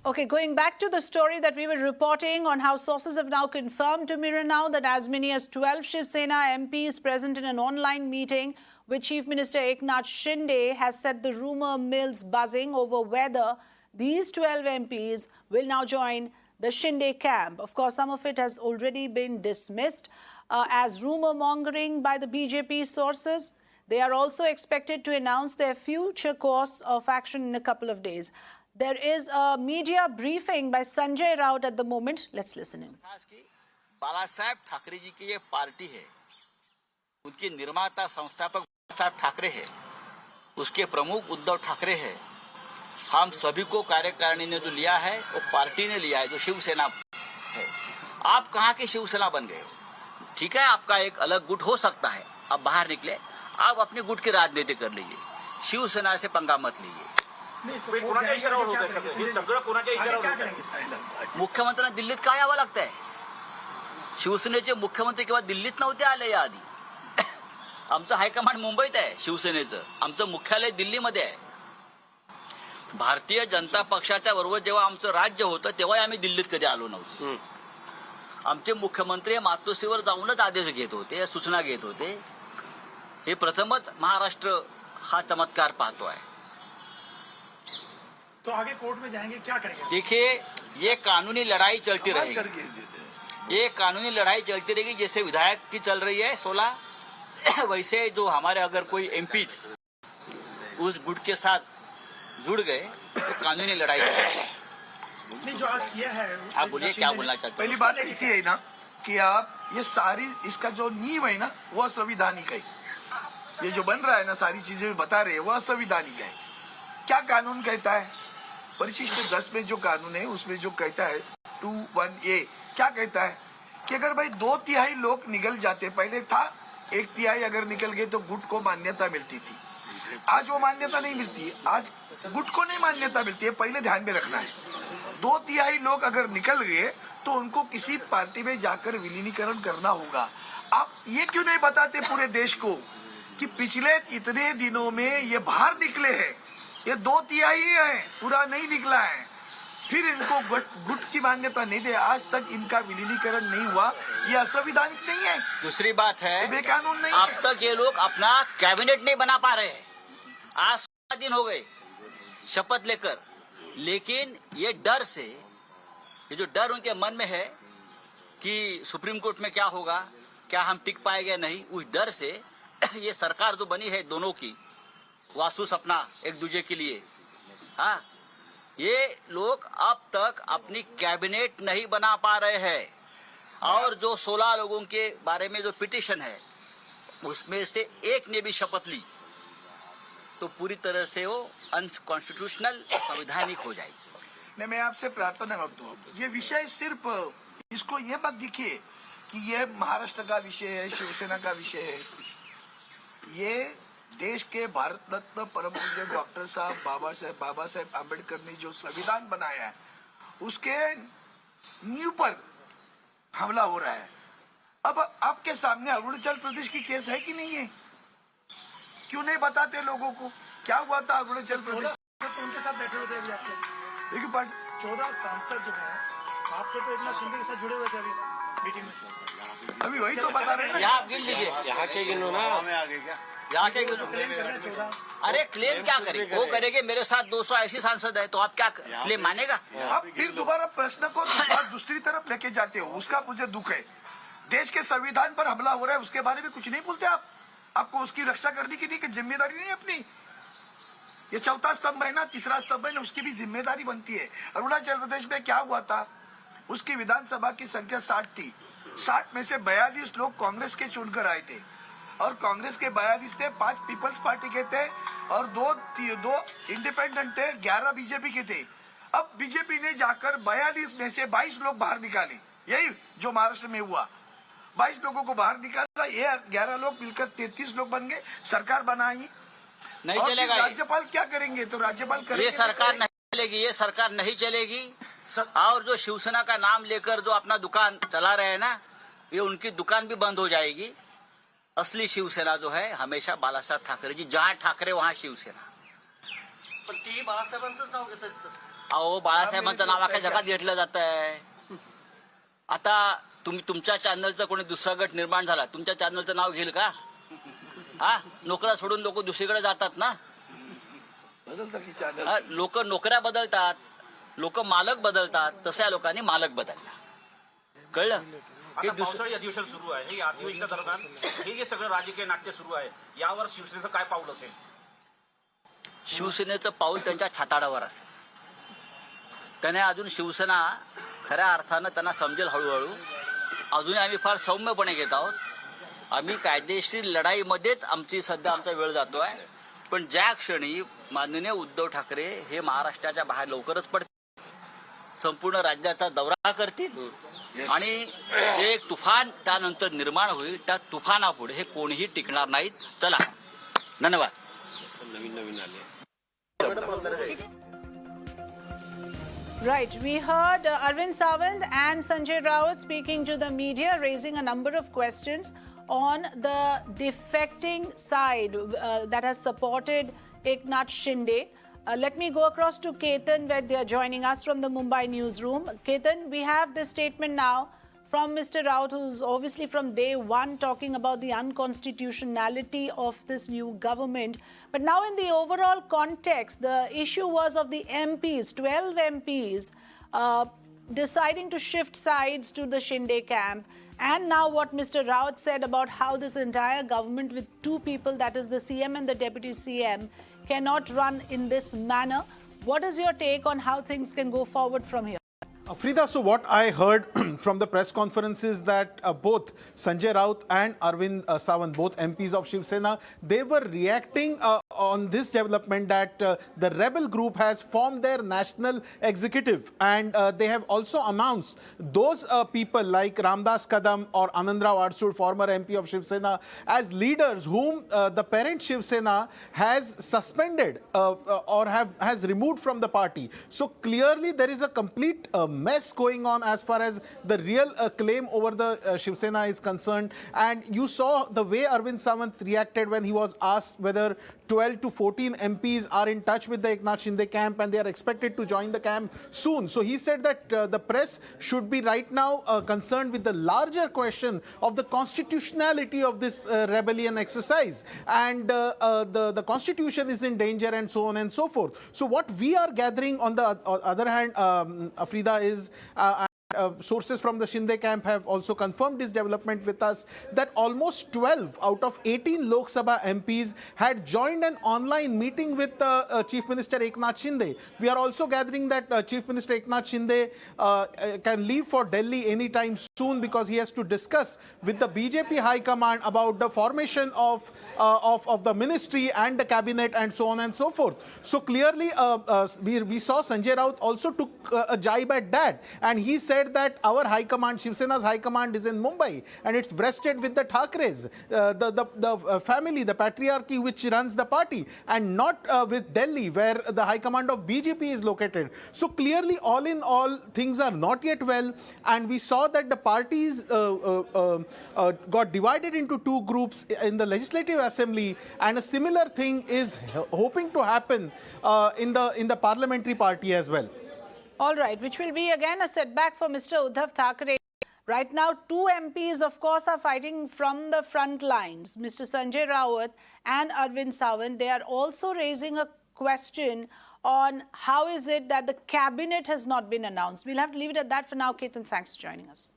Okay, going back to the story that we were reporting on how sources have now confirmed to Mirror Now that as many as 12 Shiv Sena MPs present in an online meeting with Chief Minister Eknath Shinde has set the rumour mills buzzing over whether these 12 MPs will now join the Shinde camp. Of course, some of it has already been dismissed as rumour mongering by the BJP sources. They are also expected to announce their future course of action in a couple of days. There is a media briefing by Sanjay Raut at the moment. Let's listen in. बाला साहेब ठाकरे जी की ये party है, उनकी निर्माता संस्थापक बाला साहेब ठाकरे है, उसके प्रमुख उद्धव ठाकरे है। हम सभी को कार्यकारिणी ने जो लिया है वो पार्टी ने लिया है, जो शिवसेना है। आप कहाँ के शिवसेना बन गए? ठीक है, आपका एक अलग गुट हो सकता है, आप बाहर निकले, आप अपने गुट की राजनीति कर लीजिए, शिवसेना से पंगा मत लीजिए। मुख्यमंत्र्यांना दिल्लीत काय यावं लागतंय? शिवसेनेचे मुख्यमंत्री किंवा दिल्लीत नव्हते आले या आधी. आमचं हायकमांड मुंबईत आहे शिवसेनेचं, आमचं मुख्यालय दिल्लीमध्ये आहे. भारतीय जनता पक्षाच्या बरोबर जेव्हा आमचं राज्य होतं तेव्हा आम्ही दिल्लीत कधी आलो नव्हतो. आमचे मुख्यमंत्री मातोश्रीवर जाऊनच आदेश घेत होते, सूचना घेत होते. हे प्रथमच महाराष्ट्र हा चमत्कार पाहतो आहे. तो आगे कोर्ट में जाएंगे, क्या करेंगे? देखिए, ये कानूनी लड़ाई चलती रहेगी, ये कानूनी लड़ाई चलती रहेगी. जैसे विधायक की चल रही है 16, वैसे जो हमारे अगर कोई एमपी उस गुट के साथ जुड़ गए तो कानूनी लड़ाई नहीं, जो आज किया है आप बोलिए, क्या बोलना चाहते हैं? पहली बात ऐसी है ना कि आप ये सारी इसका जो नींव है ना वो असंविधानिक है. ये जो बन रहा है ना, सारी चीजें बता रहे हैं वो असंविधानिक है. क्या कानून कहता है? परिशिष्ट 10 में जो कानून है उसमें जो कहता है 21A क्या कहता है कि अगर भाई 2/3 लोग निकल जाते, पहले था 1/3 अगर निकल गए तो गुट को मान्यता मिलती थी. आज वो मान्यता नहीं मिलती है, आज गुट को नहीं मान्यता मिलती है. पहले ध्यान में रखना है, 2/3 लोग अगर निकल गए तो उनको किसी पार्टी में जाकर विलीनीकरण करना होगा. आप ये क्यों नहीं बताते पूरे देश को कि पिछले इतने दिनों में ये बाहर निकले हैं, ये 2/3 है, पूरा नहीं निकला है, फिर इनको गुट की मान्यता नहीं दे, आज तक इनका विलीनीकरण नहीं हुआ, ये असंवैधानिक नहीं है. दूसरी बात है, बेकानून नहीं अब है. तक ये लोग अपना कैबिनेट नहीं बना पा रहे हैं. आज 16 दिन हो गए शपथ लेकर, लेकिन ये डर से, ये जो डर उनके मन में है कि सुप्रीम कोर्ट में क्या होगा, क्या हम टिक पाएंगे नहीं, उस डर से ये सरकार जो बनी है दोनों की, वासु सपना एक दूसरे के लिए, हाँ, ये लोग अब तक अपनी कैबिनेट नहीं बना पा रहे हैं. और जो 16 लोगों के बारे में जो पिटीशन है उसमें से एक ने भी शपथ ली तो पूरी तरह से वो अनकॉन्स्टिट्यूशनल, संवैधानिक हो जाएगी. नहीं, मैं आपसे प्रार्थना करता हूँ, ये विषय सिर्फ इसको ये मत दिखिए कि ये महाराष्ट्र का विषय है, शिवसेना का विषय है. ये देश के भारत रत्न परम पूज्य डॉक्टर साहब बाबा साहेब आम्बेडकर ने जो संविधान बनाया है उसके नींव पर हमला हो रहा है. अब आपके सामने अरुणाचल प्रदेश की केस है कि नहीं है? क्यों नहीं बताते लोगों को क्या हुआ था अरुणाचल प्रदेश? तो उनके साथ बैठे हुए थे अभी आपके, देखिए 14 सांसद जो है आपके तो एकनाथ शिंदे के साथ जुड़े हुए थे अभी मीटिंग में. अभी वही तो बता रहे हैं. यहाँ गिन लीजिए, यहाँ के गिनो ना, यहाँ के गिनो. अरे क्लेम क्या करे, वो करेंगे. मेरे साथ 280 सांसद है तो आप क्या क्लेम मानेगा? आप फिर दोबारा प्रश्न को दूसरी तरफ लेके जाते हो, उसका मुझे दुख है. देश के संविधान पर हमला हो रहा है, उसके बारे में कुछ नहीं बोलते आप. आपको उसकी रक्षा करने की नहीं, जिम्मेदारी नहीं अपनी. ये चौथा स्तंभ है ना, तीसरा स्तंभ है ना, उसकी भी जिम्मेदारी बनती है. अरुणाचल प्रदेश में क्या हुआ था, उसकी विधानसभा की संख्या 60 थी. 60 में से 42 लोग कांग्रेस के चुनकर आए थे और कांग्रेस के 42 थे, 5 पीपल्स पार्टी के थे और दो इंडिपेंडेंट थे, 11 बीजेपी के थे. अब बीजेपी ने जाकर 42 में से 22 लोग बाहर निकाले. यही जो महाराष्ट्र में हुआ, 22 लोगों को बाहर निकाला, ये 11 लोग मिलकर 33 लोग बन गए, सरकार बनाई. नहीं चलेगा. राज्यपाल क्या करेंगे? तो राज्यपाल करेंगे. ये सरकार नहीं चलेगी, ये सरकार नहीं चलेगी. और जो शिवसेना का नाम लेकर जो अपना दुकान चला रहे हैं ना, ये उनकी दुकान भी बंद हो जाएगी. असली शिवसेना जो है हमेशा बालासाहेब ठाकरे जी, जहां ठाकरे वहां शिवसेना. पण ती बाळासाहेबांचंच नाव घेतात सर. अहो बाळासाहेबांचं नाव अख्या जगात घेतलं जात आहे. आता तुम्ही तुमच्या चॅनलचं कोणी दुसरा गट निर्माण झाला, तुमच्या चॅनलचं नाव घेईल का? हा, नोकऱ्या सोडून लोक दुसरीकडे जातात ना. बदलता की चॅनल लोक नोकऱ्या बदलतात, लोक मालक बदलतात, तसं या लोकांनी मालक बदलला. कळलं? आता पावसाळी अधिवेशन सुरू आहे. हे अधिवेशनादरम्यान हे जे सगळं राजकीय नाट्य सुरू आहे, यावर शिवसेनेचं काय पाऊल असेल? शिवसेनेचं पाऊल त्यांच्या छाताडावर असेल. त्याने अजून शिवसेना खऱ्या अर्थानं त्यांना समजेल हळूहळू. अजूनही आम्ही फार सौम्यपणे घेत आहोत. आम्ही कायदेशीर लढाईमध्येच आमचा वेळ जातोय. पण ज्या क्षणी माननीय उद्धव ठाकरे हे महाराष्ट्राच्या बाहेर लवकरच पडतील, संपूर्ण राज्याचा दौरा करतील आणि एक तुफान त्यानंतर निर्माण होईल, त्या तुफानापुढे हे कोणीही टिकणार नाहीत. चला, धन्यवाद. Right, we heard Arvind Sawant and Sanjay Raut speaking to the media, raising a number of questions on the defecting side that has supported Eknath Shinde. Let me go across to Ketan Vaidya joining us from the Mumbai newsroom. Ketan, we have this statement now from Mr. Raut, who's obviously from day one talking about the unconstitutionality of this new government. But now in the overall context, the issue was of the MPs, 12 MPs, deciding to shift sides to the Shinde camp. And now what Mr. Raut said about how this entire government with two people, that is the CM and the Deputy CM, cannot run in this manner. What is your take on how things can go forward from here? Afrida, so what I heard from the press conference is that both Sanjay Raut and Arvind Sawant, both MPs of Shiv Sena, they were reacting on this development that the rebel group has formed their national executive, and they have also announced those people like Ramdas Kadam or Anandrao Arsood, former MP of Shiv Sena, as leaders whom the parent Shiv Sena has suspended or has removed from the party. So clearly there is a complete mess going on as far as the real claim over the Shiv Sena is concerned. And you saw the way Arvind Sawant reacted when he was asked whether 12 to 14 MPs are in touch with the Eknath Shinde camp and they are expected to join the camp soon. So he said that the press should be right now concerned with the larger question of the constitutionality of this rebellion exercise, and the constitution is in danger and so on and so forth. So what we are gathering on the other hand, Afrida, is sources from the Shinde camp have also confirmed this development with us, that almost 12 out of 18 Lok Sabha MPs had joined an online meeting with Chief Minister Eknath Shinde. We are also gathering that Chief Minister Eknath Shinde can leave for Delhi anytime soon because he has to discuss with the BJP High Command about the formation of the ministry and the cabinet and so on and so forth. So clearly we saw Sanjay Raut also took a jibe at that, and he said that our High Command, Shiv Sena's High Command, is in Mumbai and it's breasted with the Thakres, the family, the patriarchy which runs the party, and not with Delhi where the High Command of BJP is located. So clearly, all in all, things are not yet well, and we saw that the parties got divided into two groups in the Legislative Assembly, and a similar thing is hoping to happen in the parliamentary party as well. All right, which will be again a setback for Mr. Uddhav Thackeray. Right now, two MPs, of course, are fighting from the front lines, Mr. Sanjay Raut and Arvind Sawant. They are also raising a question on how is it that the cabinet has not been announced. We'll have to leave it at that for now. Ketan, thanks for joining us.